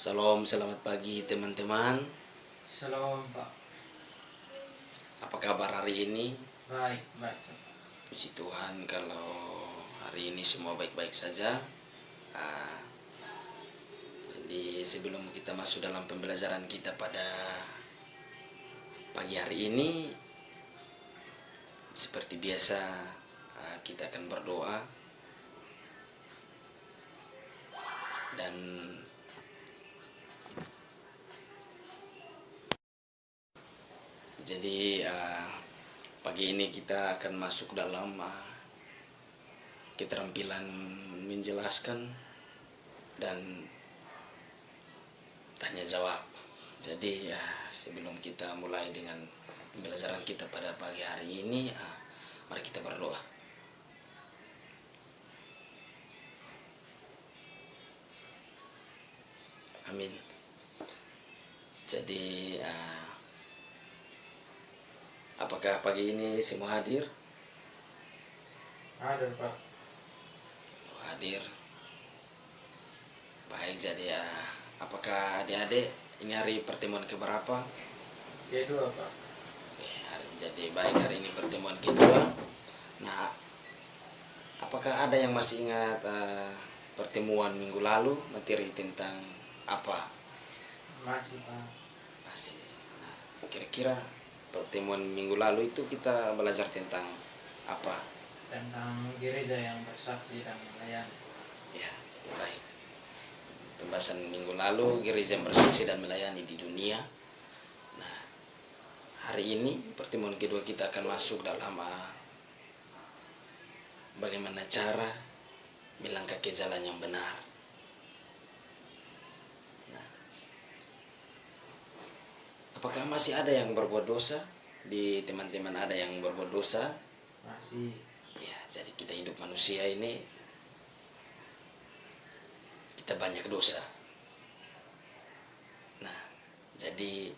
Salam, selamat pagi teman-teman. Shalom Pak. Apa kabar hari ini? Baik, baik. Puji Tuhan kalau hari ini semua baik-baik saja. Ah, jadi sebelum kita masuk dalam pembelajaran kita pada pagi hari ini, seperti biasa kita akan berdoa dan jadi pagi ini kita akan masuk dalam keterampilan menjelaskan dan tanya jawab. Jadi sebelum kita mulai dengan pembelajaran kita pada pagi hari ini, mari kita berdoa. Amin. Jadi apakah pagi ini semua hadir? Ada Pak. Hadir. Baik, jadi apakah adik-adik ini hari pertemuan keberapa? Kedua Pak. Oke, jadi baik, hari ini pertemuan kedua. Nah, apakah ada yang masih ingat pertemuan minggu lalu materi tentang apa? Masih Pak. Masih. Nah, kira-kira pertemuan minggu lalu itu kita belajar tentang apa? Tentang gereja yang bersaksi dan melayani. Ya, jadi baik. Pembahasan minggu lalu gereja yang bersaksi dan melayani di dunia. Nah, hari ini pertemuan kedua kita akan masuk dalam bagaimana cara melangkah ke jalan yang benar. Nah, apakah masih ada yang berbuat dosa? Di teman-teman ada yang berbuat dosa? Masih. Ya, jadi kita hidup manusia ini kita banyak dosa. Nah, jadi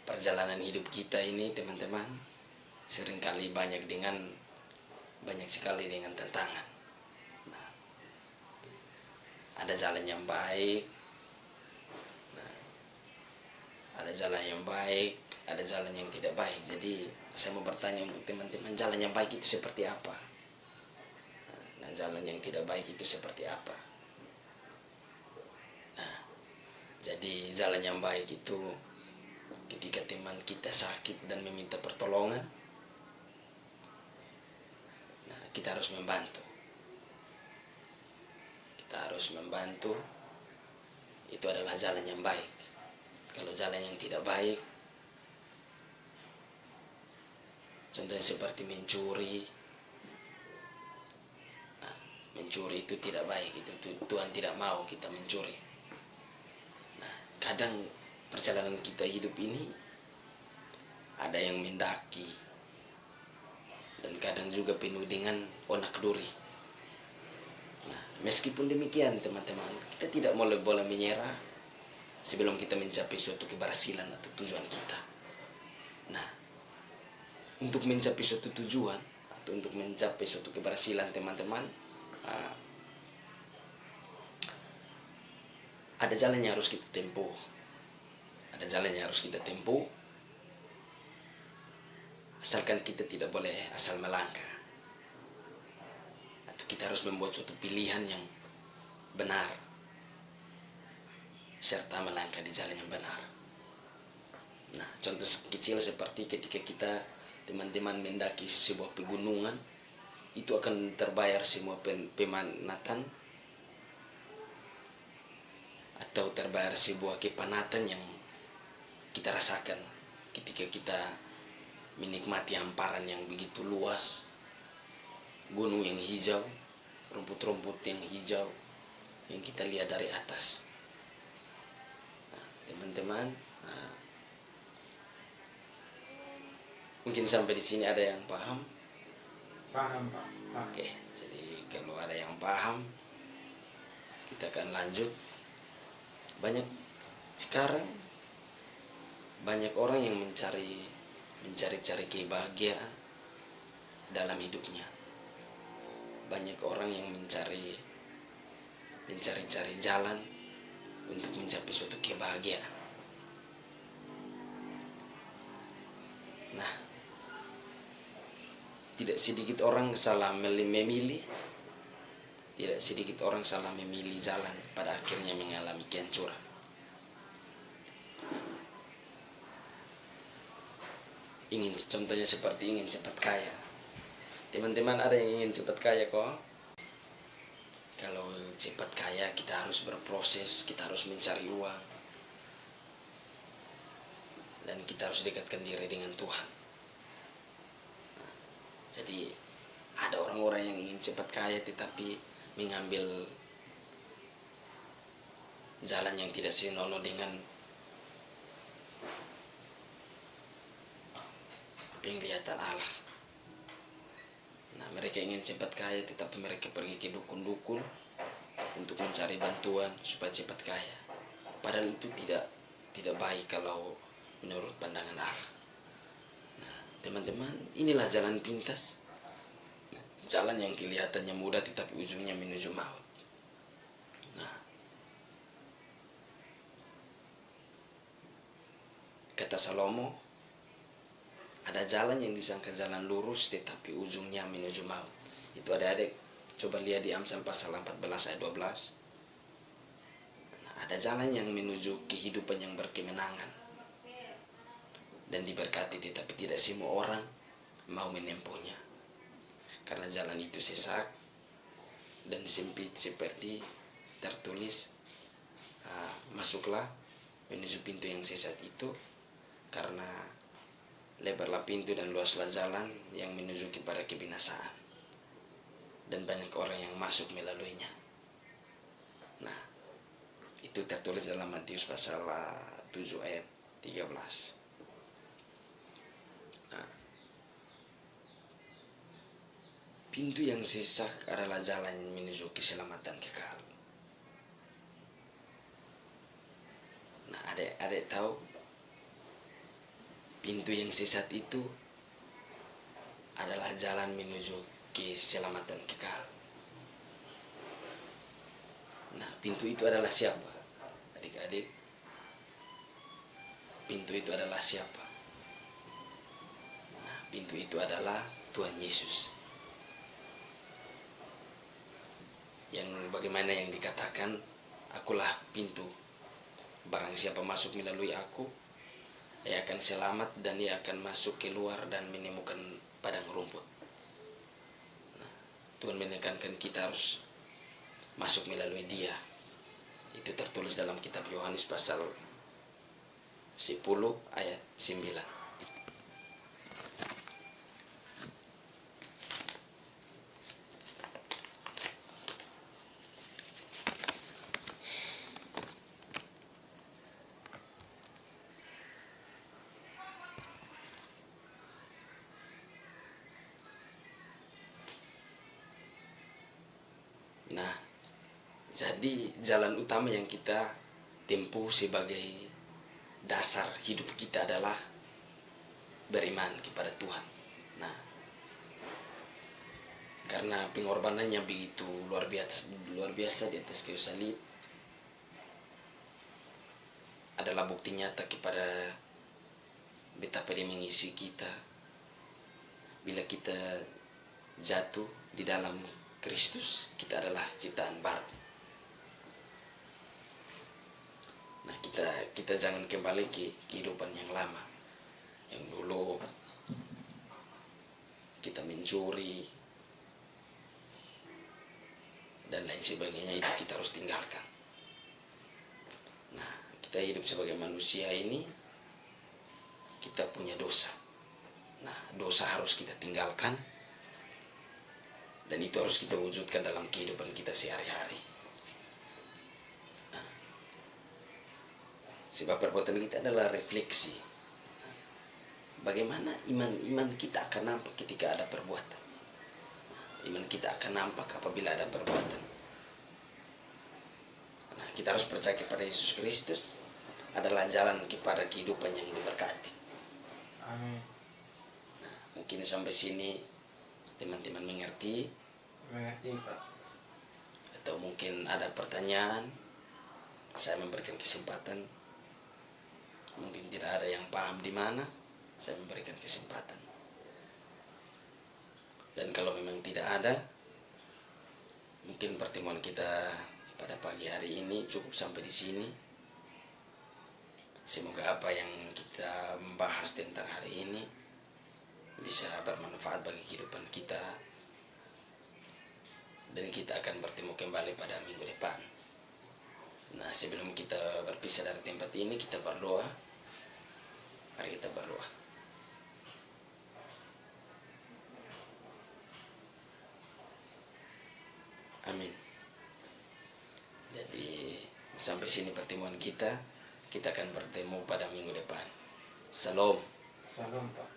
perjalanan hidup kita ini teman-teman seringkali banyak sekali dengan tantangan. Nah, ada jalan yang baik. Nah, ada jalan yang baik, ada jalan yang tidak baik. Jadi saya mau bertanya untuk teman-teman, jalan yang baik itu seperti apa? Nah, jalan yang tidak baik itu seperti apa? Nah, jadi jalan yang baik itu ketika teman kita sakit dan meminta pertolongan, nah kita harus membantu. Kita harus membantu. Itu adalah jalan yang baik. Kalau jalan yang tidak baik, contohnya seperti mencuri. Nah, mencuri itu tidak baik. Itu Tuhan tidak mau kita mencuri. Nah, kadang perjalanan kita hidup ini ada yang mendaki dan kadang juga penuh dengan onak duri. Nah, meskipun demikian teman-teman, kita tidak boleh menyerah sebelum kita mencapai suatu keberhasilan atau tujuan kita. Nah, untuk mencapai suatu tujuan atau untuk mencapai suatu keberhasilan teman-teman, ada jalan yang harus kita tempuh. Ada jalan yang harus kita tempuh. Asalkan kita tidak boleh asal melangkah. Atau kita harus membuat suatu pilihan yang benar serta melangkah di jalan yang benar. Nah, contoh kecil seperti ketika kita teman-teman mendaki sebuah pegunungan, itu akan terbayar semua pemanatan atau terbayar sebuah kepanatan yang kita rasakan ketika kita menikmati hamparan yang begitu luas, gunung yang hijau, rumput-rumput yang hijau yang kita lihat dari atas. Nah, teman-teman, mungkin sampai di sini ada yang paham? Paham Pak. Paham. Oke, jadi kalau ada yang paham, kita akan lanjut. Sekarang banyak orang yang mencari kebahagiaan dalam hidupnya. Banyak orang yang mencari mencari-cari jalan untuk mencapai suatu kebahagiaan. Nah, tidak sedikit orang salah memilih, tidak sedikit orang salah memilih jalan, pada akhirnya mengalami kehancuran. Contohnya seperti ingin cepat kaya. Teman-teman, ada yang ingin cepat kaya kok? Kalau cepat kaya kita harus berproses, kita harus mencari uang, dan kita harus dekatkan diri dengan Tuhan. Jadi ada orang-orang yang ingin cepat kaya tetapi mengambil jalan yang tidak senonoh dengan penglihatan Allah. Nah, mereka ingin cepat kaya tetapi mereka pergi ke dukun-dukun untuk mencari bantuan supaya cepat kaya. Padahal itu tidak baik kalau menurut pandangan Allah. Nah, teman-teman, inilah jalan pintas. Jalan yang kelihatannya mudah tetapi ujungnya menuju maut. Nah, kata Salomo, ada jalan yang disangka jalan lurus tetapi ujungnya menuju maut. Itu adik-adik coba lihat di Amsal pasal 14 ayat 12. Nah, ada jalan yang menuju kehidupan yang berkemenangan dan diberkati, tetapi tidak semua orang mau menempuhnya. Karena jalan itu sesak dan sempit, seperti tertulis, masuklah menuju pintu yang sesat itu, karena lebarlah pintu dan luaslah jalan yang menuju kepada kebinasaan, dan banyak orang yang masuk melaluinya. Nah, itu tertulis dalam Matius pasal 7 ayat 13. Nah, pintu yang sesak adalah jalan menuju keselamatan kekal. Nah, adik tahu pintu yang sesat itu adalah jalan menuju keselamatan kekal. Nah, pintu itu adalah siapa? Adik-adik, pintu itu adalah siapa? Nah, pintu itu adalah Tuhan Yesus. Yang bagaimana yang dikatakan, akulah pintu. Barang siapa masuk melalui aku, ia akan selamat dan ia akan masuk keluar dan menemukan padang rumput. Nah, Tuhan menekankan kita harus masuk melalui Dia. Itu tertulis dalam kitab Yohanes pasal 10 ayat 9. Nah, jadi jalan utama yang kita tempuh sebagai dasar hidup kita adalah beriman kepada Tuhan. Nah, karena pengorbanannya begitu luar biasa di atas kayu salib, adalah bukti nyata kepada betapa Dia mengisi kita. Bila kita jatuh di dalam Kristus, kita adalah ciptaan baru. Nah, kita jangan kembali ke kehidupan yang lama, yang dulu kita mencuri dan lain sebagainya. Itu kita harus tinggalkan. Nah, kita hidup sebagai manusia ini, kita punya dosa. Nah, dosa harus kita tinggalkan, dan itu harus kita wujudkan dalam kehidupan kita sehari-hari. Nah, sebab perbuatan kita adalah refleksi. Nah, bagaimana iman kita akan nampak ketika ada perbuatan. Nah, iman kita akan nampak apabila ada perbuatan. Nah, kita harus percaya kepada Yesus Kristus adalah jalan kepada kehidupan yang diberkati. Amin. Nah, mungkin sampai sini teman-teman mengerti, Pak. atau mungkin mungkin ada pertanyaan, saya memberikan kesempatan. Mungkin tidak ada yang paham di mana, saya memberikan kesempatan. Dan kalau memang tidak ada, mungkin pertemuan kita pada pagi hari ini cukup sampai di sini. Semoga apa yang kita bahas tentang hari ini bisa bermanfaat bagi kehidupan kita. Dan kita akan bertemu kembali pada minggu depan. Nah, sebelum kita berpisah dari tempat ini, kita berdoa. Mari kita berdoa. Amin. Jadi, sampai sini pertemuan kita. Kita akan bertemu pada minggu depan. Salam. Salam Pak.